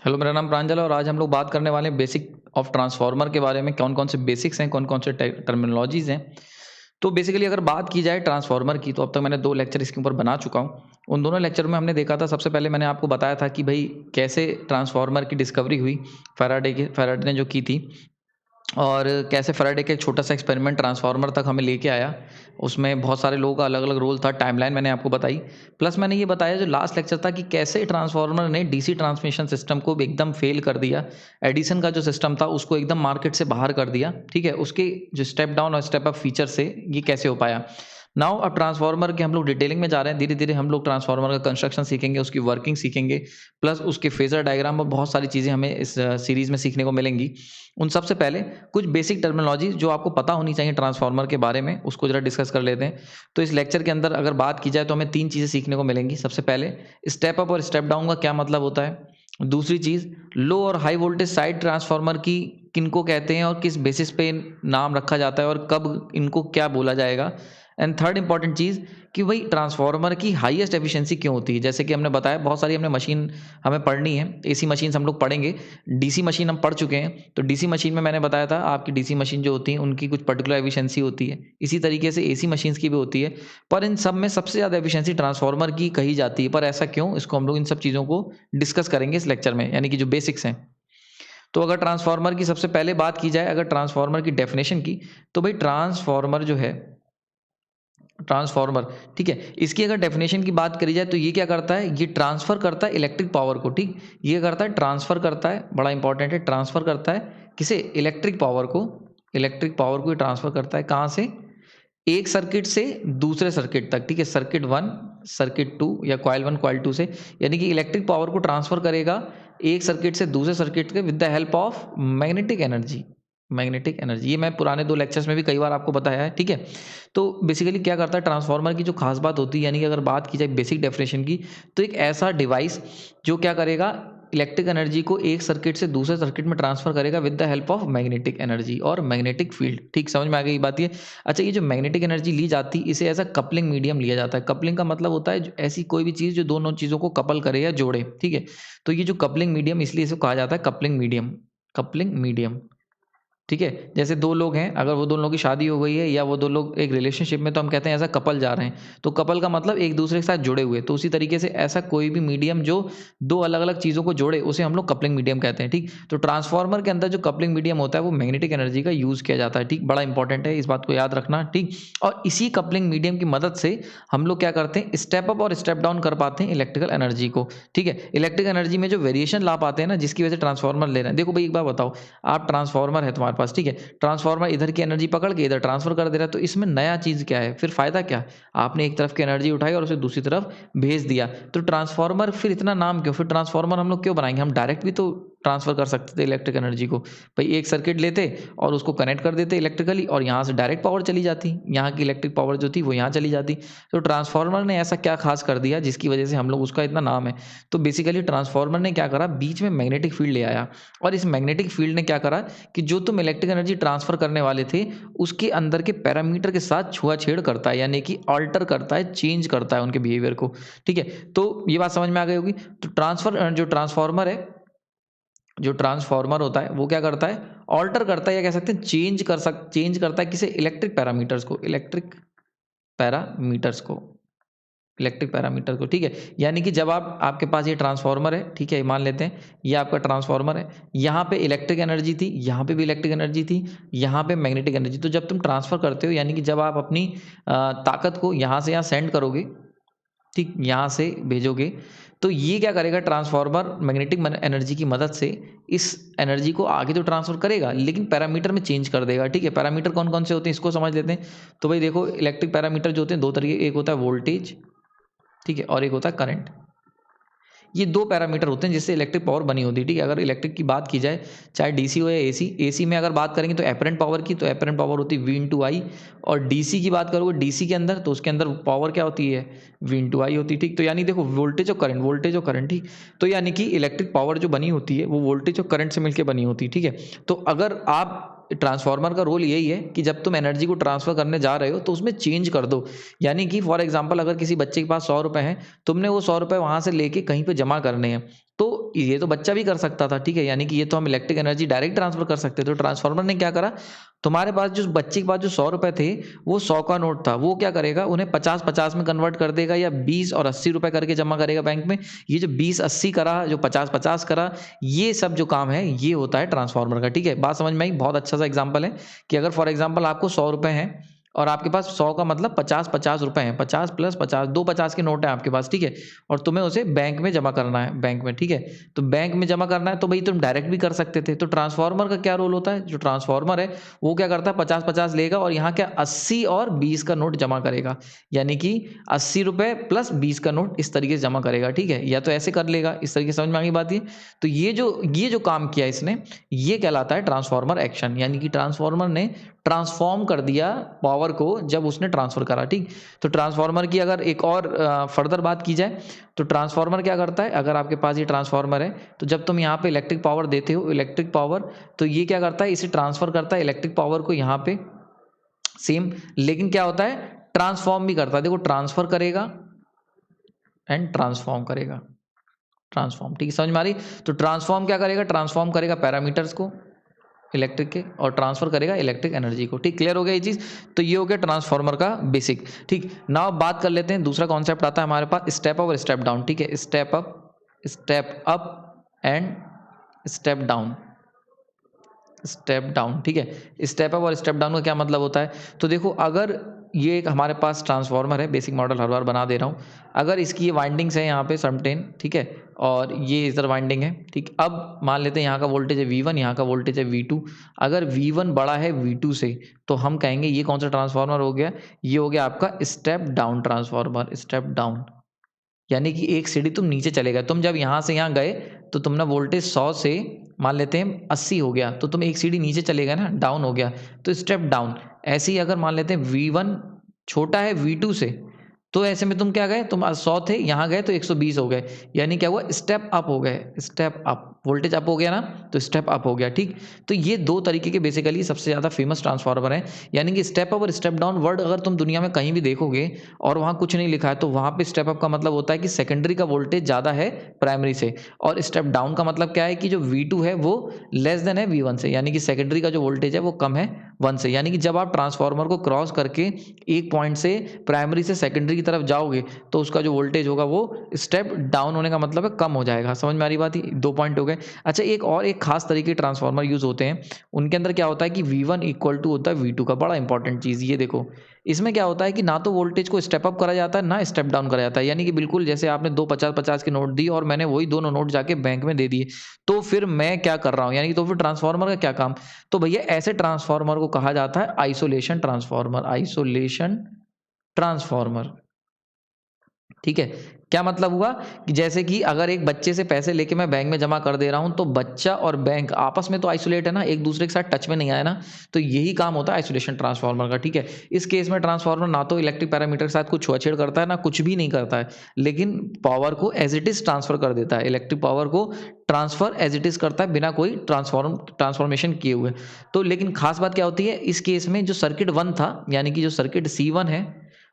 Hello, मेरा नाम प्रांजल है और आज हम लोग बात करने वाले हैं बेसिक ऑफ ट्रांसफार्मर के बारे में। कौन-कौन से बेसिक्स हैं, कौन-कौन से टर्मिनोलॉजीज़ हैं। तो बेसिकली अगर बात की जाए ट्रांसफार्मर की, तो अब तक मैंने 2 लेक्चर इसके ऊपर बना चुका हूँ। उन दोनों लेक्चर में हमने देखा था, सबसे पहले मैंने आपको बताया था कि भई कैसे ट्रांसफार्मर की डिस्कवरी हुई, फ़ैराडे ने जो की थी। और कैसे फ़ैराडे का एक छोटा-सा एक्सपेरिमेंट ट्रांसफार्मर तक हमें लेके आया। उसमें बहुत सारे लोगों का अलग-अलग रोल था, टाइमलाइन मैंने आपको बताई। प्लस मैंने ये बताया जो लास्ट लेक्चर था कि कैसे ट्रांसफार्मर ने डीसी ट्रांसमिशन सिस्टम को एकदम फ़ेल कर दिया। एडिसन का जो सिस्टम था उसको एकदम मार्केट से बाहर कर दिया, ठीक है? उसके जो स्टेप डाउन और स्टेप अप फीचर से ये कैसे हो पाया। नाउ अब ट्रांसफार्मर के हम लोग डिटेलिंग में जा रहे हैं। धीरे-धीरे हम लोग ट्रांसफार्मर का कंस्ट्रक्शन सीखेंगे, उसकी वर्किंग सीखेंगे, प्लस उसके फेज़र डायग्राम और बहुत सारी चीज़ें हमें इस सीरीज़ में सीखने को मिलेंगी। उन सबसे पहले कुछ बेसिक टर्मिनोलॉजी जो आपको पता होनी चाहिए ट्रांसफार्मर के बारे में, उसको ज़रा डिस्कस कर लेते हैं। तो इस लेक्चर के अंदर अगर बात की जाए तो हमें 3 चीज़ें सीखने को मिलेंगी। सबसे पहले स्टेप अप और स्टेप डाउन का क्या मतलब होता है। दूसरी चीज़, लो और हाई वोल्टेज साइड ट्रांसफार्मर की किनको कहते हैं और किस बेसिस पे नाम रखा जाता है और कब इनको क्या बोला जाएगा। एंड थर्ड इंपॉर्टेंट चीज़ कि भाई ट्रांसफार्मर की हाईएस्ट एफिशिएंसी क्यों होती है। जैसे कि हमने बताया बहुत सारी हमने मशीन हमें पढ़नी है। एसी मशीन्स हम लोग पढ़ेंगे, डीसी मशीन हम पढ़ चुके हैं। तो डीसी मशीन में मैंने बताया था आपकी डीसी मशीन जो होती है उनकी कुछ पर्टिकुलर एफिशिएंसी होती है। इसी तरीके से एसी मशीन्स की भी होती है। पर इन सब में सबसे ज़्यादा एफिशिएंसी ट्रांसफार्मर की कही जाती है। पर ऐसा क्यों? इसको हम लोग इन सब चीज़ों को डिस्कस करेंगे इस लेक्चर में, यानी कि जो बेसिक्स हैं। तो अगर ट्रांसफार्मर की सबसे पहले बात की जाए, अगर ट्रांसफार्मर की डेफिनेशन की, तो भाई ट्रांसफार्मर जो है, ट्रांसफार्मर, ठीक है, इसकी अगर डेफिनेशन की बात करी जाए तो ये क्या करता है, ये ट्रांसफर करता है इलेक्ट्रिक पावर को, ठीक। ये करता है ट्रांसफर करता है, बड़ा इंपॉर्टेंट है, ट्रांसफर करता है किसे, इलेक्ट्रिक पावर को। इलेक्ट्रिक पावर को ट्रांसफर करता है कहाँ से, एक सर्किट से दूसरे सर्किट तक, ठीक है, सर्किट 1 सर्किट 2 या कॉइल 1 कॉइल 2 से, यानी कि इलेक्ट्रिक पावर को ट्रांसफर करेगा एक सर्किट से दूसरे सर्किट के with the help of magnetic energy. Magnetic energy, ये मैं पुराने 2 लेक्चर्स में भी कई बार आपको बताया है, ठीक है। तो बेसिकली क्या करता है ट्रांसफार्मर की जो खास बात होती है, यानी कि अगर बात की जाए बेसिक डेफिनेशन की, तो एक ऐसा डिवाइस जो क्या करेगा, इलेक्ट्रिक एनर्जी को एक सर्किट से दूसरे सर्किट में ट्रांसफर करेगा with the help of magnetic energy और मैग्नेटिक फील्ड, ठीक। समझ में आ गई बात ये। अच्छा, ये जो मैग्नेटिक एनर्जी ली जाती है इसे एज अ कपलिंग मीडियम लिया जाता है। कपलिंग का मतलब होता है ऐसी कोई भी चीज़ जो दोनों चीज़ों को कपल करे या जोड़े, ठीक है। तो ये जो कपलिंग मीडियम, इसलिए इसे कहा जाता है कपलिंग मीडियम। कपलिंग मीडियम, ठीक है। जैसे 2 लोग हैं, अगर वो 2 लोगों की शादी हो गई है या वो 2 लोग एक रिलेशनशिप में, तो हम कहते हैं ऐसा कपल जा रहे हैं। तो कपल का मतलब एक दूसरे के साथ जुड़े हुए। तो उसी तरीके से ऐसा कोई भी मीडियम जो 2 अलग-अलग चीज़ों को जोड़े, उसे हम लोग कपलिंग मीडियम कहते हैं, ठीक। तो ट्रांसफार्मर के अंदर जो कपलिंग मीडियम होता है वो मैग्नेटिक एनर्जी का यूज़ किया जाता है, ठीक। बड़ा इंपॉर्टेंट है, इस बात को याद रखना, ठीक। और इसी कपलिंग मीडियम की मदद से हम लोग क्या करते हैं, स्टेप अप और स्टेप डाउन कर पाते हैं इलेक्ट्रिकल एनर्जी को, ठीक है। इलेक्ट्रिक एनर्जी में जो वेरिएशन ला पाते हैं ना, जिसकी वजह से ट्रांसफार्मर ले रहे हैं। देखो भाई एक बात बताओ, आप ट्रांसफार्मर है तुम्हारे पास, ठीक है। ट्रांसफार्मर इधर की एनर्जी पकड़ के इधर ट्रांसफर कर दे रहा है, तो इसमें नया चीज़ क्या है, फिर फ़ायदा क्या? आपने एक तरफ की एनर्जी उठाई और उसे दूसरी तरफ भेज दिया। तो ट्रांसफार्मर फिर इतना नाम क्यों? फिर ट्रांसफार्मर हम लोग क्यों बनाएँगे? हम डायरेक्ट भी तो ट्रांसफर कर सकते थे इलेक्ट्रिक एनर्जी को। भई एक सर्किट लेते और उसको कनेक्ट कर देते इलेक्ट्रिकली और यहाँ से डायरेक्ट पावर चली जाती। यहाँ की इलेक्ट्रिक पावर जो थी वो यहाँ चली जाती। तो ट्रांसफार्मर ने ऐसा क्या ख़ास कर दिया जिसकी वजह से हम लोग उसका इतना नाम है? तो बेसिकली ट्रांसफार्मर ने क्या करा, बीच में मैग्नेटिक फील्ड ले आया और इस मैग्नेटिक फील्ड ने क्या करा कि जो तुम इलेक्ट्रिक एनर्जी ट्रांसफर करने वाले थे, उसके अंदर के पैरामीटर के साथ छुआ-छेड़ करता है, यानी कि अल्टर करता है, चेंज करता है उनके बिहेवियर को, ठीक है। तो ये बात समझ में आ गई होगी। तो जो ट्रांसफार्मर है, जो ट्रांसफार्मर होता है वो क्या करता है, अल्टर करता है या कह सकते हैं चेंज करता है किसे, पैरामीटर्स को इलेक्ट्रिक पैरामीटर को, ठीक है। यानी कि जब आप आपके पास ये ट्रांसफार्मर है, ठीक है, मान लेते हैं ये आपका ट्रांसफार्मर है, यहाँ पे इलेक्ट्रिक एनर्जी थी, यहाँ पे भी इलेक्ट्रिक एनर्जी थी, यहाँ पे मैग्नेटिक एनर्जी। तो जब तुम ट्रांसफर करते हो, यानी कि जब आप अपनी ताकत को यहाँ से यहाँ सेंड करोगे, ठीक, यहाँ से भेजोगे, तो ये क्या करेगा ट्रांसफार्मर मैग्नेटिक एनर्जी की मदद से इस एनर्जी को आगे तो ट्रांसफर करेगा लेकिन पैरामीटर में चेंज कर देगा, ठीक है। पैरामीटर कौन कौन से होते हैं इसको समझ लेते हैं। तो भाई देखो, इलेक्ट्रिक पैरामीटर जो होते हैं 2 तरीके, एक होता है वोल्टेज, ठीक है, और एक होता है करंट। ये 2 पैरामीटर होते हैं जिससे इलेक्ट्रिक पावर बनी होती है, ठीक है। अगर इलेक्ट्रिक की बात की जाए, चाहे डीसी हो या एसी, एसी में अगर बात करेंगे तो एपरेंट पावर की, तो एपरेंट पावर होती है V इंटू आई, और डीसी की बात करोगे डीसी के अंदर, तो उसके अंदर पावर क्या होती है, V इंटू आई होती है, ठीक। तो यानी देखो वोल्टेज और करंट, ठीक। तो यानी कि इलेक्ट्रिक पावर जो बनी होती है वो वोल्टेज और करंट से मिलकर बनी होती है, ठीक है। तो अगर आप ट्रांसफार्मर का रोल यही है कि जब तुम एनर्जी को ट्रांसफर करने जा रहे हो तो उसमें चेंज कर दो। यानी कि फॉर एग्जांपल अगर किसी बच्चे के पास 100 रुपए हैं, तुमने वो 100 रुपए वहां से लेके कहीं पे जमा करने हैं, तो ये तो बच्चा भी कर सकता था, ठीक है, यानी कि ये तो हम इलेक्ट्रिक एनर्जी डायरेक्ट ट्रांसफर कर सकते थे। तो ट्रांसफार्मर ने क्या करा, तुम्हारे पास जो बच्चे के पास जो 100 रुपए थे, वो 100 का नोट था, वो क्या करेगा, उन्हें 50-50 में कन्वर्ट कर देगा, या 20 और 80 रुपए करके जमा करेगा बैंक में। ये जो 20-80 करा, जो 50-50 करा, ये सब जो काम है ये होता है ट्रांसफार्मर का, ठीक है। बात समझ में आई? बहुत अच्छा सा एग्जाम्पल है कि अगर फॉर एग्जाम्पल आपको 100 रुपए हैं और आपके पास 100 का मतलब 50-50 रुपए हैं, 50 प्लस 50, दो 50 के नोट है आपके पास, ठीक है, और तुम्हें उसे बैंक में जमा करना है, बैंक में, ठीक है। तो बैंक में जमा करना है तो भाई तुम डायरेक्ट भी कर सकते थे। तो ट्रांसफार्मर का क्या रोल होता है, जो ट्रांसफार्मर है वो क्या करता है, 50-50 लेगा और यहाँ क्या 80 और 20 का नोट जमा करेगा, यानी कि 80 रुपए प्लस 20 का नोट इस तरीके से जमा करेगा, ठीक है, या तो ऐसे कर लेगा, इस तरीके से समझ में आ गई बात ये। तो ये जो काम किया इसने, ये कहलाता है ट्रांसफार्मर एक्शन, यानी कि ट्रांसफार्मर ने ट्रांसफॉर्म कर दिया पावर को जब उसने ट्रांसफर करा, ठीक। तो ट्रांसफार्मर की अगर एक और फर्दर बात की जाए तो ट्रांसफार्मर क्या करता है, अगर आपके पास ये ट्रांसफार्मर है तो जब तुम यहाँ पे इलेक्ट्रिक पावर देते हो, इलेक्ट्रिक पावर, तो ये क्या करता है, इसे ट्रांसफर करता है इलेक्ट्रिक पावर को यहाँ पे, सेम, लेकिन क्या होता है, ट्रांसफॉर्म भी करता है। देखो, ट्रांसफर करेगा एंड ट्रांसफॉर्म करेगा, ट्रांसफॉर्म, ठीक है, समझ में आ रही। तो ट्रांसफॉर्म क्या करेगा, ट्रांसफॉर्म करेगा पैरामीटर्स को इलेक्ट्रिक के और ट्रांसफर करेगा इलेक्ट्रिक एनर्जी को, ठीक। क्लियर हो गया ये चीज। तो ये हो गया ट्रांसफार्मर का बेसिक, ठीक। नाउ बात कर लेते हैं, दूसरा कॉन्सेप्ट आता है हमारे पास स्टेप अप और स्टेप डाउन, ठीक है। Step up and step down, step down, ठीक है। स्टेप अप और स्टेप डाउन का क्या मतलब होता है, तो देखो, अगर ये एक हमारे पास ट्रांसफार्मर है, बेसिक मॉडल हर बार बना दे रहा हूँ। अगर इसकी ये वाइंडिंग्स है यहाँ पे समटेन, ठीक है, और ये इधर वाइंडिंग है, ठीक। अब मान लेते हैं यहाँ का वोल्टेज है V1, यहाँ का वोल्टेज है V2। अगर V1 बड़ा है V2 से, तो हम कहेंगे ये कौन सा ट्रांसफार्मर हो गया, ये हो गया आपका step down transformer, step down, यानी कि एक सीढ़ी तुम नीचे चले गए। तुम जब यहाँ से यहाँ गए तो तुमने वोल्टेज 100 से मान लेते हैं 80 हो गया, तो तुम एक सीढ़ी नीचे चले गए ना, डाउन हो गया, तो स्टेप डाउन। ऐसे ही अगर मान लेते हैं V1 छोटा है V2 से, तो ऐसे में तुम क्या गए, तुम 100 थे, यहाँ गए तो 120 हो गए, यानी क्या हुआ, स्टेप अप हो गए, स्टेप अप, वोल्टेज अप हो गया ना, तो स्टेप अप हो गया, ठीक। तो ये दो तरीके के बेसिकली सबसे ज़्यादा फेमस ट्रांसफार्मर हैं। यानी कि स्टेप अप और स्टेप डाउन वर्ड अगर तुम दुनिया में कहीं भी देखोगे और वहाँ कुछ नहीं लिखा है, तो वहाँ पे स्टेप अप का मतलब होता है कि सेकेंडरी का वोल्टेज ज़्यादा है प्राइमरी से, और स्टेप डाउन का मतलब क्या है कि जो V2 है वो लेस देन है V1 से, यानी कि सेकेंडरी का जो वोल्टेज है वो कम है 1 से। यानी कि जब आप ट्रांसफार्मर को क्रॉस करके एक पॉइंट से प्राइमरी से सेकेंडरी की तरफ जाओगे तो उसका जो वोल्टेज होगा वो स्टेप डाउन होने का मतलब है कम हो जाएगा। समझ में आ रही बात? ही 2 पॉइंट हो गए। अच्छा, एक खास तरीके के ट्रांसफार्मर यूज होते हैं, उनके अंदर क्या होता है कि V1 इक्वल टू होता है V2 का। बड़ा इंपॉर्टेंट चीज़ ये देखो, इसमें क्या होता है कि ना तो वोल्टेज को स्टेप अप करा जाता है ना स्टेप डाउन करा जाता है। यानी कि बिल्कुल जैसे आपने दो 50-50 के नोट दिए और मैंने वही दोनों नोट जाके बैंक में दे दिए, तो फिर मैं क्या कर रहा हूँ, यानी कि तो फिर ट्रांसफार्मर का क्या काम। तो भैया ऐसे ट्रांसफार्मर को कहा जाता है आइसोलेशन ट्रांसफार्मर, आइसोलेशन ट्रांसफार्मर, ठीक है। क्या मतलब हुआ कि जैसे कि अगर एक बच्चे से पैसे लेके मैं बैंक में जमा कर दे रहा हूं, तो बच्चा और बैंक आपस में तो आइसोलेट है ना, एक दूसरे के साथ टच में नहीं आया ना, तो यही काम होता है आइसोलेशन ट्रांसफार्मर का, ठीक है। इस केस में ट्रांसफार्मर ना तो इलेक्ट्रिक पैरामीटर के साथ कुछ छुआछेड़ करता है, ना कुछ भी नहीं करता है, लेकिन पावर को एज इट इज ट्रांसफर कर देता है, इलेक्ट्रिक पावर को ट्रांसफर एज इट इज करता है बिना कोई ट्रांसफॉर्मेशन किए हुए। तो लेकिन खास बात क्या होती है इस केस में, जो सर्किट 1 था, यानी कि जो सर्किट C1 है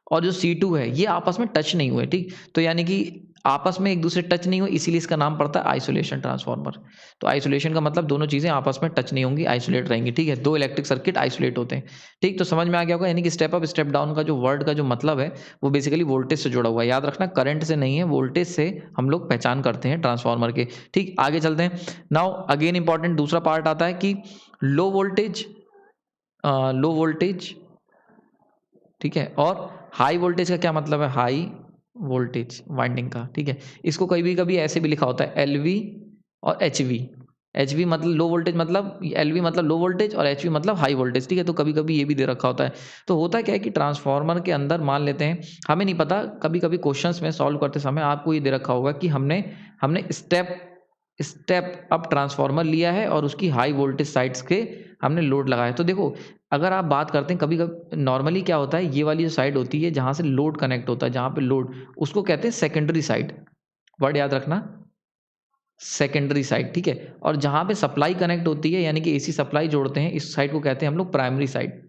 और जो C2 है, ये आपस में टच नहीं हुए, ठीक। तो यानी कि आपस में एक दूसरे टच नहीं हुए, इसीलिए इसका नाम पड़ता है आइसोलेशन ट्रांसफार्मर। तो आइसोलेशन का मतलब दोनों चीजें आपस में टच नहीं होंगी, आइसोलेट रहेंगी, ठीक है। दो इलेक्ट्रिक सर्किट आइसोलेट होते हैं, ठीक। तो समझ में आ गया होगा, यानी कि स्टेप अप स्टेप डाउन का जो वर्ड का जो मतलब है वो बेसिकली वोल्टेज से जुड़ा हुआ है। याद रखना, करंट से नहीं है, वोल्टेज से हम लोग पहचान करते हैं ट्रांसफार्मर के, ठीक। आगे चलते हैं। नाउ अगेन इंपॉर्टेंट दूसरा पार्ट आता है कि लो वोल्टेज, ठीक है, और हाई वोल्टेज का क्या मतलब है, हाई वोल्टेज वाइंडिंग का, ठीक है। इसको कभी कभी ऐसे भी लिखा होता है LV और HV। HV मतलब लो वोल्टेज, मतलब LV मतलब लो वोल्टेज, और HV मतलब हाई वोल्टेज, ठीक है। तो कभी कभी ये भी दे रखा होता है। तो होता क्या है कि ट्रांसफार्मर के अंदर मान लेते हैं, हमें नहीं पता, कभी कभी क्वेश्चंस में सॉल्व करते समय आपको ये दे रखा होगा कि हमने हमने स्टेप अप ट्रांसफार्मर लिया है और उसकी हाई वोल्टेज साइड्स के हमने लोड लगाया है। तो देखो, अगर आप बात करते हैं, कभी कभी नॉर्मली क्या होता है, ये वाली जो साइड होती है जहाँ से लोड कनेक्ट होता है, जहाँ पे लोड, उसको कहते हैं सेकेंडरी साइड। वर्ड याद रखना, सेकेंडरी साइड, ठीक है। और जहाँ पे सप्लाई कनेक्ट होती है, यानी कि AC सप्लाई जोड़ते हैं, इस साइड को कहते हैं हम लोग प्राइमरी साइड,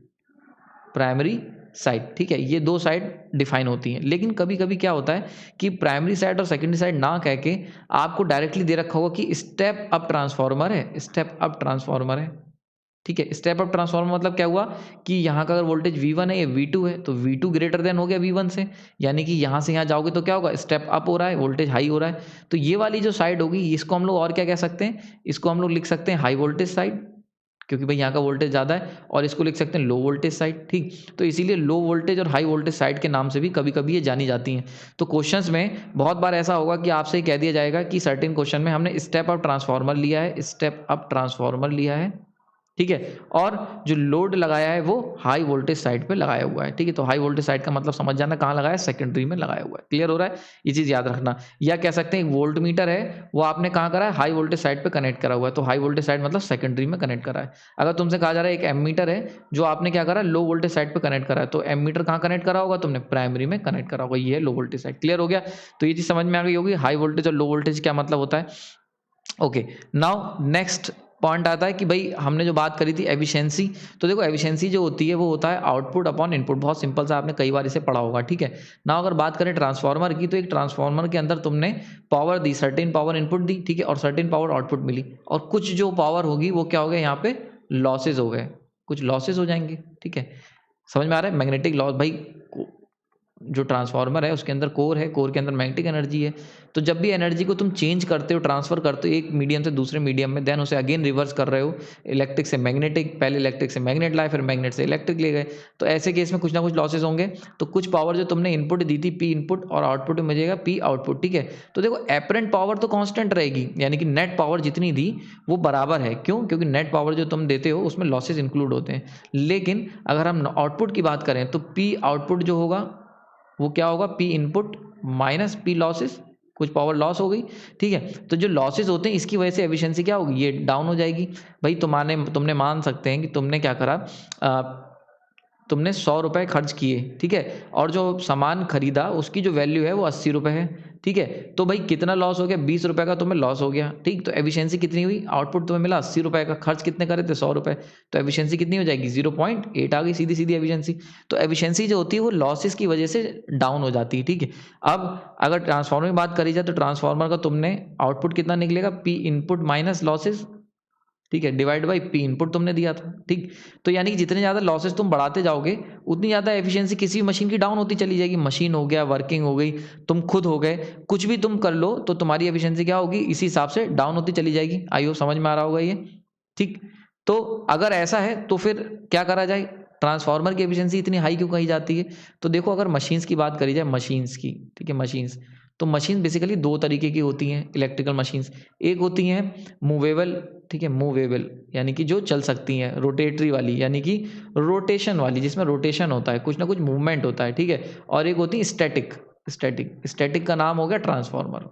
प्राइमरी साइड, ठीक है, ये दो साइड डिफाइन होती हैं। लेकिन कभी कभी क्या होता है कि प्राइमरी साइड और सेकेंडरी साइड ना कह के आपको डायरेक्टली दे रखा होगा कि स्टेप अप ट्रांसफॉर्मर है, स्टेप अप ट्रांसफॉर्मर है, ठीक है। स्टेप अप ट्रांसफॉर्मर मतलब क्या हुआ कि यहाँ का अगर वोल्टेज V1 है, ये V2 है, तो V2 ग्रेटर देन हो गया V1 से, यानी कि यहाँ से यहाँ जाओगे तो क्या होगा, स्टेप अप हो रहा है, वोल्टेज हाई हो रहा है। तो ये वाली जो साइड होगी इसको हम लोग और क्या कह सकते हैं, इसको हम लोग लिख सकते हैं हाई वोल्टेज साइड, क्योंकि भाई यहाँ का वोल्टेज ज़्यादा है, और इसको लिख सकते हैं लो वोल्टेज साइड, ठीक। तो इसीलिए लो वोल्टेज और हाई वोल्टेज साइड के नाम से भी कभी कभी ये जानी जाती हैं। तो क्वेश्चंस में बहुत बार ऐसा होगा कि आपसे कह दिया जाएगा कि सर्टेन क्वेश्चन में हमने स्टेप अप ट्रांसफॉर्मर लिया है, स्टेप अप ट्रांसफॉर्मर लिया है, ठीक है, और जो लोड लगाया है वो हाई वोल्टेज साइड पे लगाया हुआ है, ठीक है। तो हाई वोल्टेज साइड का मतलब समझ जाना कहाँ लगाया है, सेकेंडरी में लगाया हुआ है। क्लियर हो रहा है, ये चीज़ याद रखना। या कह सकते हैं एक वोल्ट मीटर है, वो आपने कहाँ करा है, हाई वोल्टेज साइड पे कनेक्ट करा हुआ है, तो हाई वोल्टेज साइड मतलब सेकेंडरी में कनेक्ट करा है। अगर तुमसे कहा जा रहा है एक एमीटर है जो आपने क्या करा, लो वोल्टेज साइड पे कनेक्ट करा है, तो एमीटर कहाँ कनेक्ट करा होगा, तुमने प्राइमरी में कनेक्ट करा होगा, ये है लो वोल्टेज साइड। क्लियर हो गया, तो ये चीज़ समझ में आ गई होगी हाई वोल्टेज और लो वोल्टेज क्या मतलब होता है। ओके, नाउ नेक्स्ट पॉइंट आता है कि भाई हमने जो बात करी थी एफिशिएंसी, तो देखो एफिशिएंसी जो होती है वो होता है आउटपुट अपॉन इनपुट, बहुत सिंपल सा, आपने कई बार इसे पढ़ा होगा, ठीक है ना। अगर बात करें ट्रांसफार्मर की, तो एक ट्रांसफार्मर के अंदर तुमने पावर दी, सर्टेन पावर इनपुट दी, ठीक है, और सर्टेन पावर आउटपुट मिली, और कुछ जो पावर होगी वो क्या हो गया, यहाँ पे लॉसेज हो गए, कुछ लॉसेज हो जाएंगे, ठीक है। समझ में आ रहा है, मैग्नेटिक लॉस, भाई जो ट्रांसफार्मर है उसके अंदर कोर है, कोर के अंदर मैग्नेटिक एनर्जी है, तो जब भी एनर्जी को तुम चेंज करते हो, ट्रांसफर करते हो एक मीडियम से दूसरे मीडियम में, देन उसे अगेन रिवर्स कर रहे हो, इलेक्ट्रिक से मैग्नेटिक, पहले इलेक्ट्रिक से मैग्नेट लाए, फिर मैग्नेट से इलेक्ट्रिक ले गए, तो ऐसे केस में कुछ ना कुछ लॉसेज होंगे। तो कुछ पावर जो तुमने इनपुट दी थी पी इनपुट, और आउटपुट में मिलेगा पी आउटपुट, ठीक है। तो देखो एपरेंट पावर तो कांस्टेंट रहेगी, यानी कि नेट पावर जितनी दी वो बराबर है, क्यों, क्योंकि नेट पावर जो तुम देते हो उसमें लॉसेज इंक्लूड होते हैं। लेकिन अगर हम आउटपुट की बात करें तो पी आउटपुट जो होगा वो क्या होगा, P input minus P losses, कुछ पावर लॉस हो गई, ठीक है। तो जो लॉसेस होते हैं इसकी वजह से एफिशिएंसी क्या होगी, ये डाउन हो जाएगी। भाई तुमने मान सकते हैं कि तुमने क्या करा, तुमने 100 रुपये खर्च किए, ठीक है, और जो सामान खरीदा उसकी जो वैल्यू है वो 80 रुपये है, ठीक है। तो भाई कितना लॉस हो गया, 20 रुपये का तुम्हें लॉस हो गया, ठीक। तो एफिशिएंसी कितनी हुई, आउटपुट तुम्हें मिला 80 रुपये का, खर्च कितने करे थे, 100 रुपये, तो एफिशिएंसी कितनी हो जाएगी, 0.8 आ गई, सीधी सीधी एफिशिएंसी। तो एफिशिएंसी जो होती है वो लॉसेस की वजह से डाउन हो जाती है, ठीक है। अब अगर ट्रांसफार्मर की बात करी जाए तो ट्रांसफार्मर का तुमने आउटपुट कितना निकलेगा, पी इनपुट माइनस लॉसेस, ठीक है, डिवाइड बाई पी इनपुट तुमने दिया था, ठीक। तो यानी कि जितने ज़्यादा लॉसेस तुम बढ़ाते जाओगे उतनी ज़्यादा एफिशिएंसी किसी भी मशीन की डाउन होती चली जाएगी। मशीन हो गया, वर्किंग हो गई, तुम खुद हो गए, कुछ भी तुम कर लो तो तुम्हारी एफिशिएंसी क्या होगी, इसी हिसाब से डाउन होती चली जाएगी। आइयो समझ में आ रहा होगा ये, ठीक। तो अगर ऐसा है तो फिर क्या करा जाए, ट्रांसफार्मर की एफिशिएंसी इतनी हाई क्यों कही जाती है। तो देखो अगर मशीन्स की बात करी जाए, मशीन्स की, ठीक है, मशीन्स, तो मशीन बेसिकली दो तरीके की होती हैं इलेक्ट्रिकल मशीन्स। एक होती हैं मूवेबल, ठीक है, मूवेबल यानी कि जो चल सकती हैं, रोटेटरी वाली यानी कि रोटेशन वाली, जिसमें रोटेशन होता है, कुछ ना कुछ मूवमेंट होता है, ठीक है। और एक होती है स्टैटिक, स्टैटिक का नाम हो गया ट्रांसफार्मर,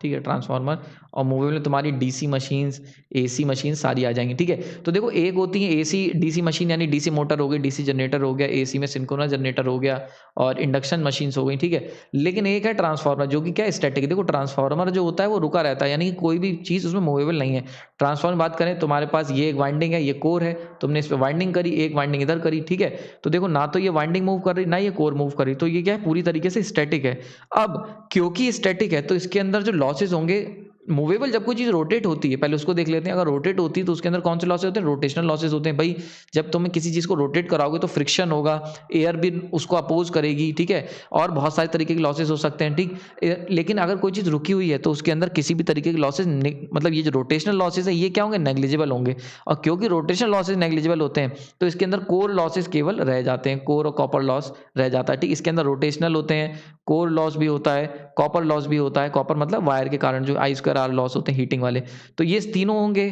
ठीक है, ट्रांसफार्मर। और मूवेबल में तुम्हारी डीसी मशीन्स, एसी मशीन सारी आ जाएंगी, ठीक है। तो देखो एक होती है एसी डीसी मशीन, यानी डीसी मोटर हो गई, डीसी जनरेटर हो गया, एसी में सिंक्रोनस जनरेटर हो गया, और इंडक्शन मशीन्स हो गई, ठीक है। लेकिन एक है ट्रांसफार्मर जो कि क्या है, स्टैटिक। देखो ट्रांसफार्मर जो होता है वो रुका रहता है, यानी कि कोई भी चीज़ उसमें मूवेबल नहीं है। ट्रांसफार्मर बात करें, तुम्हारे पास ये एक वाइंडिंग है, ये कोर है, तुमने इस पर वाइंडिंग करी, एक वाइंडिंग इधर करी, ठीक है। तो देखो ना तो ये वाइंडिंग मूव कर रही, ना ये कोर मूव कर रही, तो ये क्या है, पूरी तरीके से स्टैटिक है। अब क्योंकि स्टैटिक है तो इसके अंदर जो लॉसेज होंगे, मूवेबल जब कोई चीज़ रोटेट होती है, पहले उसको देख लेते हैं। अगर रोटेट होती है तो उसके अंदर कौन से लॉसेज होते हैं, रोटेशनल लॉसेज होते हैं। भाई जब तुम्हें किसी चीज़ को रोटेट कराओगे तो फ्रिक्शन होगा, एयर भी उसको अपोज करेगी, ठीक है, और बहुत सारे तरीके के लॉसेज हो सकते हैं, ठीक। लेकिन अगर कोई चीज़ रुकी हुई है तो उसके अंदर किसी भी तरीके के लॉसेज, मतलब ये जो रोटेशनल लॉसेज है ये क्या होंगे, नेग्लिजिबल होंगे। और क्योंकि रोटेशनल लॉसेज नेग्लिजिबल होते हैं तो इसके अंदर कोर लॉसेज केवल रह जाते हैं, कोर और कॉपर लॉस रह जाता है, ठीक। इसके अंदर रोटेशनल होते हैं, कोर लॉस भी होता है, कॉपर लॉस भी होता है। कॉपर मतलब वायर के कारण जो I2R लॉस होते हैं हीटिंग वाले, तो ये तीनों होंगे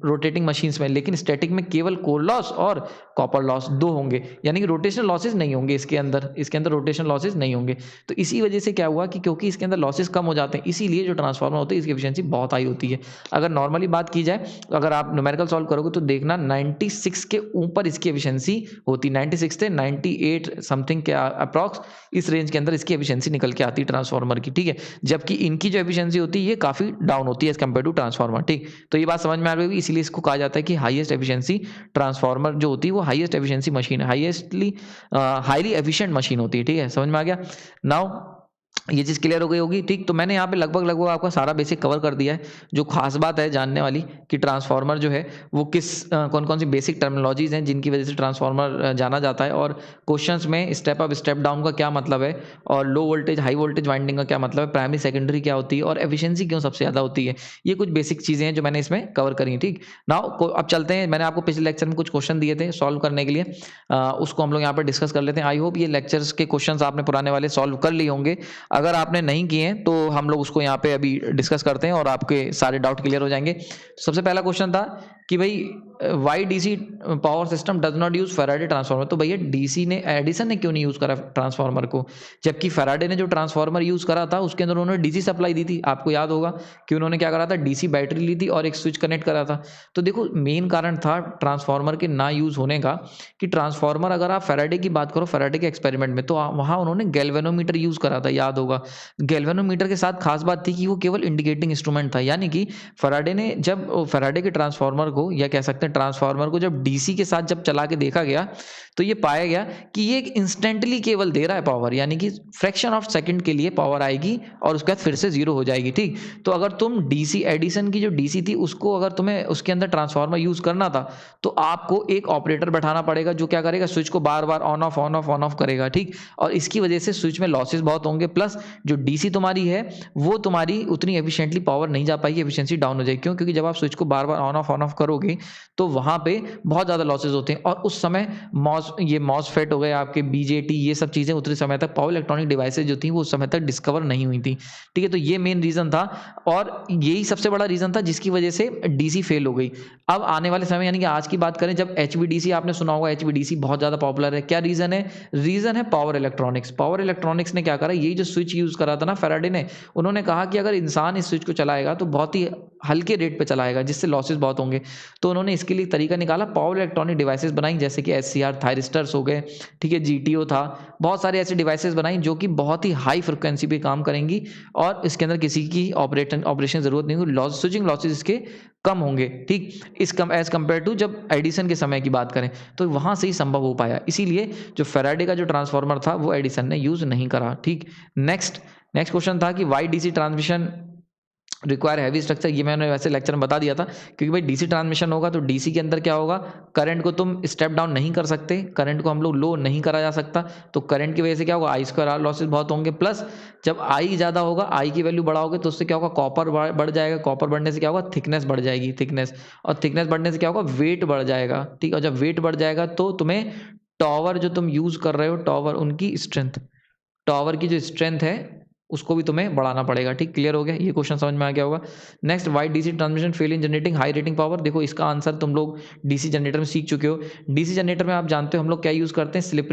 रोटेटिंग मशीन्स में। लेकिन स्टैटिक में केवल कोर लॉस और कॉपर लॉस दो होंगे, यानी कि रोटेशनल लॉसेज नहीं होंगे इसके अंदर रोटेशनल लॉसेज नहीं होंगे। तो इसी वजह से क्या हुआ कि क्योंकि इसके अंदर लॉसेज कम हो जाते हैं, इसीलिए जो ट्रांसफार्मर होते हैं इसकी एफिशिएंसी बहुत हाई होती है। अगर नॉर्मली बात की जाए तो अगर आप न्यूमेरिकल सॉल्व करोगे तो देखना 96 के ऊपर इसकी एफिशिएंसी होती, 96 से 98 समथिंग के अप्रॉक्स, इस रेंज के अंदर इसकी एफिशिएंसी एफिशिएंसी निकल के आती है ट्रांसफार्मर की, ठीक है। जबकि इनकी जो एफिशिएंसी होती है ये काफ़ी डाउन होती है एज़ कम्पेयर टू ट्रांसफार्मर, ठीक। तो ये बात समझ में आ रही होगी, इसीलिए इसको कहा जाता है कि हाईएस्ट एफिशिएंसी ट्रांसफार्मर जो होती है वो हाईएस्ट एफिशिएंसी मशीन है, हाईली एफिशिएंट मशीन होती है, ठीक है। समझ में आ गया? नाउ ये चीज़ क्लियर हो गई होगी, ठीक। तो मैंने यहाँ पे लगभग आपका सारा बेसिक कवर कर दिया है। जो खास बात है जानने वाली कि ट्रांसफार्मर जो है वो कौन-कौन सी बेसिक टर्मिनोलॉजीज़ हैं जिनकी वजह से ट्रांसफार्मर जाना जाता है, और क्वेश्चंस में स्टेप अप स्टेप डाउन का क्या मतलब है, और low voltage high voltage winding का क्या मतलब है, प्राइमरी सेकेंडरी क्या होती है, और एफिशिएंसी क्यों सबसे ज़्यादा होती है। ये कुछ बेसिक चीज़ें हैं जो मैंने इसमें कवर करी हैं, ठीक। नाउ अब चलते हैं, मैंने आपको पिछले लेक्चर में कुछ क्वेश्चन दिए थे सॉल्व करने के लिए, उसको हम लोग यहाँ पर डिस्कस कर लेते हैं। आई होप ये लेक्चर्स के क्वेश्चंस आपने पुराने वाले सॉल्व कर लिए होंगे। अगर आपने नहीं किए हैं तो हम लोग उसको यहाँ पे अभी डिस्कस करते हैं और आपके सारे डाउट क्लियर हो जाएंगे। सबसे पहला क्वेश्चन था कि भाई why DC power system does not use Faraday transformer. तो भैया एडिसन ने क्यों नहीं यूज करा ट्रांसफार्मर को, जबकि फैराडे ने जो ट्रांसफार्मर यूज करा था उसके अंदर उन्होंने डीसी सप्लाई दी थी। आपको याद होगा कि उन्होंने क्या करा था, डीसी बैटरी ली थी और एक स्विच कनेक्ट करा था। तो देखो मेन कारण था ट्रांसफार्मर के ना यूज होने का कि ट्रांसफार्मर, अगर आप फैराडे की बात करो, फैराडे के एक्सपेरिमेंट में, तो वहां उन्होंने गैल्वेनोमीटर यूज करा था, याद होगा। गैल्वेनोमीटर के साथ खास बात थी कि वो केवल इंडिकेटिंग इंस्ट्रूमेंट था, यानी कि फैराडे के ट्रांसफार्मर को, या कह सकते हैं ट्रांसफार्मर को, जब डीसी के साथ जब चला के देखा गया तो ये पाया गया कि ये इंस्टेंटली केवल दे रहा है पावर, यानी कि फ्रैक्शन ऑफ सेकंड के लिए पावर आएगी और उसके बाद फिर से जीरो हो जाएगी, ठीक। तो अगर तुम डीसी एडिसन की जो डीसी थी उसको अगर तुम्हें उसके अंदर ट्रांसफार्मर यूज करना था तो आपको एक ऑपरेटर बैठाना पड़ेगा जो क्या करेगा, स्विच को बार बार ऑन ऑफ करेगा, ठीक। और इसकी वजह से स्विच में लॉसेस बहुत होंगे, प्लस जो डीसी तुम्हारी है वो तुम्हारी उतनी एफिशिएंटली पावर नहीं जा पाएगी, एफिशिएंसी डाउन हो जाएगी। क्यों? क्योंकि जब आप स्विच को बार बार ऑन ऑफ करोगे तो वहां पे बहुत ज्यादा लॉसेस होते हैं, और उस समय मॉसफेट हो गए आपके, बीजेटी, ये सब चीजें उतने समय तक पावर इलेक्ट्रॉनिक डिवाइसेज जो थी वो उस समय तक डिस्कवर नहीं हुई थी, ठीक है। तो ये मेन रीजन था और यही सबसे बड़ा रीजन था जिसकी वजह से डीसी फेल हो गई। अब आने वाले समय यानी कि आज की बात करें, जब एचवीडीसी, आपने सुना होगा एचवीडीसी बहुत ज्यादा पॉपुलर है, क्या रीजन है? रीजन है पावर इलेक्ट्रॉनिक्स। पावर इलेक्ट्रॉनिक्स ने क्या करा, यही जो स्विच यूज करा था ना फैराडे ने, उन्होंने कहा कि अगर इंसान इस स्विच को चलाएगा तो बहुत ही हल्के रेट पे चलाएगा जिससे लॉसेस बहुत होंगे। तो उन्होंने इसके लिए तरीका निकाला, पावर इलेक्ट्रॉनिक डिवाइसेस बनाई, जैसे कि एचसीआर थायरिस्टर्स हो गए, ठीक है, जीटीओ था, बहुत सारे ऐसे डिवाइसेस बनाई जो कि बहुत ही हाई फ्रिक्वेंसी पे काम करेंगी और इसके अंदर किसी की ऑपरेशन जरूरत नहीं होगी, स्विचिंग लॉसेस इसके कम होंगे, ठीक। एज कंपेयर टू जब एडिसन के समय की बात करें तो वहां से ही संभव हो पाया, इसीलिए जो फैराडे का जो ट्रांसफार्मर था वो एडिसन ने यूज नहीं करा, ठीक। नेक्स्ट क्वेश्चन था कि why DC transmission require heavy structure. ये मैंने वैसे लेक्चर में बता दिया था, क्योंकि भाई डीसी ट्रांसमिशन होगा तो डीसी के अंदर क्या होगा, करंट को तुम स्टेप डाउन नहीं कर सकते, करंट को हम लोग लो नहीं करा जा सकता, तो करंट की वजह से क्या होगा, आई स्क्वायर आर लॉसेस बहुत होंगे, प्लस जब आई ज्यादा होगा, आई की वैल्यू बढ़ाओगे तो उससे क्या होगा, कॉपर बढ़ जाएगा, कॉपर बढ़ने से क्या होगा, थिकनेस बढ़ जाएगी, थिकनेस, और थिकनेस बढ़ने से क्या होगा, वेट बढ़ जाएगा, ठीक। और जब वेट बढ़ जाएगा तो तुम्हें टॉवर जो तुम यूज कर रहे हो, टावर की जो स्ट्रेंथ है उसको भी तुम्हें बढ़ाना पड़ेगा, ठीक। क्लियर हो गया, ये क्वेश्चन समझ में आ गया होगा। Next, why DC transmission fail in generating high rating power. देखो इसका आंसर तुम लोग डीसी जनरेटर में सीख चुके हो। डीसी जनरेटर में आप जानते हो हम लोग क्या यूज करते हैं, स्लिप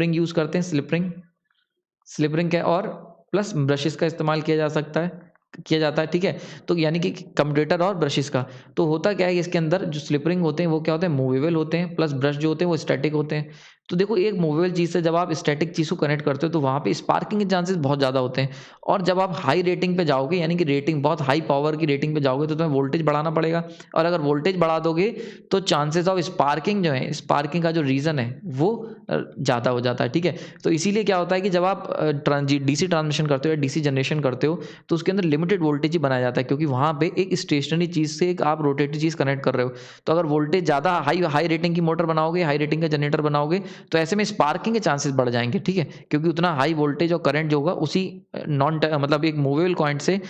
रिंग क्या, और प्लस ब्रशेस का इस्तेमाल किया जाता है, ठीक है। तो यानी कि कम्यूटेटर और ब्रशेस का, तो होता क्या है, इसके अंदर जो स्लिप रिंग होते हैं वो क्या होते हैं, मूवेबल होते हैं, प्लस ब्रश जो होते हैं वो स्टैटिक होते हैं। तो देखो एक मूवेबल चीज़ से जब आप स्टैटिक चीज़ को कनेक्ट करते हो तो वहाँ पे स्पार्किंग के चांसेस बहुत ज़्यादा होते हैं, और जब आप हाई रेटिंग पे जाओगे, यानी कि रेटिंग बहुत हाई पावर की रेटिंग पे जाओगे तो तुम्हें वोल्टेज बढ़ाना पड़ेगा, और अगर वोल्टेज बढ़ा दोगे तो चांसेस ऑफ स्पार्किंग जो है, स्पार्किंग का जो रीज़न है वो ज़्यादा हो जाता है, ठीक है। तो इसीलिए क्या होता है कि जब आप डीसी ट्रांसमिशन करते हो या डीसी जनरेशन करते हो तो उसके अंदर लिमिटेड वोल्टेज ही बनाया जाता है, क्योंकि वहाँ पे एक स्टेशनरी चीज़ से एक आप रोटेटरी चीज़ कनेक्ट कर रहे हो। तो अगर वोल्टेज ज़्यादा हाई रेटिंग की मोटर बनाओगे, हाई रेटिंग का जनरेटर बनाओगे, तो ऐसे में स्पार्किंग के चांसेस बढ़ जाएंगे, ठीक है, क्योंकि उतना हाई वोल्टेज और करंट जो होगा उसी मतलब एक मूवेबल कॉइंट से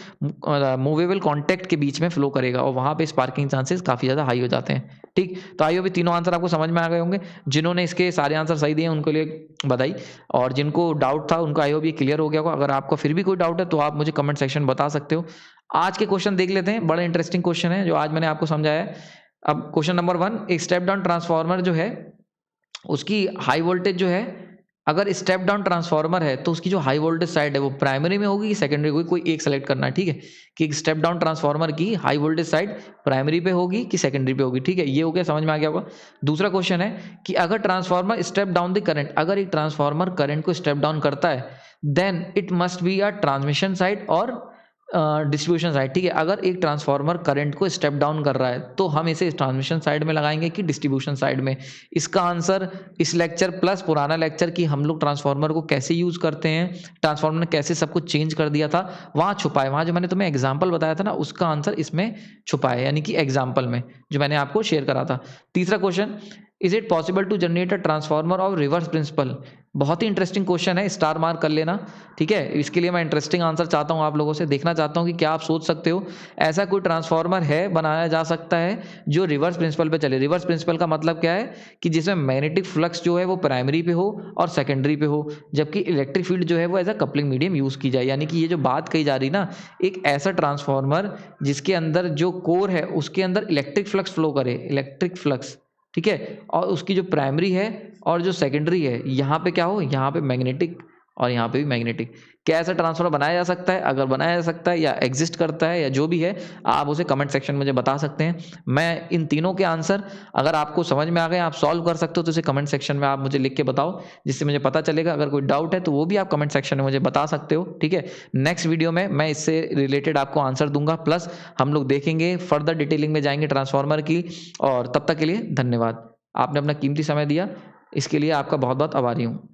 मूवेबल कॉन्टैक्ट के बीच में फ्लो करेगा, और वहाँ पे स्पार्किंग चांसेस काफ़ी ज़्यादा हाई हो जाते हैं, ठीक। तो आइए अभी तीनों आंसर आपको समझ में आ गए होंगे। जिन्होंने इसके सारे आंसर सही दिए उनके लिए बधाई, और जिनको डाउट था उनको आई होप ये क्लियर हो गया होगा। अगर आपको फिर भी कोई डाउट है तो आप मुझे कमेंट सेक्शन बता सकते हो। आज के क्वेश्चन देख लेते हैं, बड़ा इंटरेस्टिंग क्वेश्चन है जो आज मैंने आपको समझाया है। अब क्वेश्चन नंबर 1, एक स्टेप डाउन ट्रांसफार्मर जो है उसकी हाई वोल्टेज जो है, अगर स्टेप डाउन ट्रांसफार्मर है तो उसकी जो हाई वोल्टेज साइड है वो प्राइमरी में होगी कि सेकेंडरी होगी, कोई एक सेलेक्ट करना है, ठीक है, कि एक स्टेप डाउन ट्रांसफार्मर की हाई वोल्टेज साइड प्राइमरी पे होगी कि सेकेंडरी पे होगी, ठीक है, ये हो गया, समझ में आ गया होगा। दूसरा क्वेश्चन है कि अगर transformer step down the current, अगर एक ट्रांसफार्मर करंट को स्टेप डाउन करता है then it must be a transmission side और डिस्ट्रीब्यूशन साइड, ठीक है। अगर एक ट्रांसफार्मर करंट को स्टेप डाउन कर रहा है तो हम इसे ट्रांसमिशन साइड में लगाएंगे कि डिस्ट्रीब्यूशन साइड में। इसका आंसर इस लेक्चर प्लस पुराना लेक्चर कि हम लोग ट्रांसफार्मर को कैसे यूज करते हैं, ट्रांसफार्मर ने कैसे सब कुछ चेंज कर दिया था, वहां छुपा है। वहां जो मैंने तुम्हें एग्जाम्पल बताया था ना, उसका आंसर इसमें छुपा है, यानी कि एग्जाम्पल में जो मैंने आपको शेयर करा था। तीसरा question, is it possible to generate a transformer of reverse principle. बहुत ही इंटरेस्टिंग क्वेश्चन है, स्टार मार्क कर लेना, ठीक है। इसके लिए मैं इंटरेस्टिंग आंसर चाहता हूं आप लोगों से, देखना चाहता हूं कि क्या आप सोच सकते हो ऐसा कोई ट्रांसफार्मर है बनाया जा सकता है जो रिवर्स प्रिंसिपल पे चले। रिवर्स प्रिंसिपल का मतलब क्या है कि जिसमें मैग्नेटिक फ्लक्स जो है वो प्राइमरी पे हो और सेकेंडरी पे हो, जबकि इलेक्ट्रिक फील्ड जो है वो as a coupling medium use की जाए। यानी कि ये जो बात कही जा रही ना, एक ऐसा ट्रांसफार्मर जिसके अंदर जो कोर है उसके अंदर इलेक्ट्रिक फ्लक्स फ्लो करे, इलेक्ट्रिक फ्लक्स, ठीक है, और उसकी जो प्राइमरी है और जो सेकेंडरी है यहाँ पे क्या हो, यहाँ पे मैग्नेटिक और यहाँ पे भी मैग्नेटिक। क्या ऐसा ट्रांसफार्मर बनाया जा सकता है? अगर बनाया जा सकता है या एग्जिस्ट करता है या जो भी है, आप उसे कमेंट सेक्शन में मुझे बता सकते हैं। मैं इन तीनों के आंसर अगर आपको समझ में आ गए, आप सॉल्व कर सकते हो, तो उसे कमेंट सेक्शन में आप मुझे लिख के बताओ, जिससे मुझे पता चलेगा। अगर कोई डाउट है तो वो भी आप कमेंट सेक्शन में मुझे बता सकते हो, ठीक है। नेक्स्ट वीडियो में मैं इससे रिलेटेड आपको आंसर दूंगा, प्लस हम लोग देखेंगे, फर्दर डिटेलिंग में जाएंगे ट्रांसफार्मर की। और तब तक के लिए धन्यवाद। आपने अपना कीमती समय दिया, इसके लिए आपका बहुत बहुत आभारी हूँ।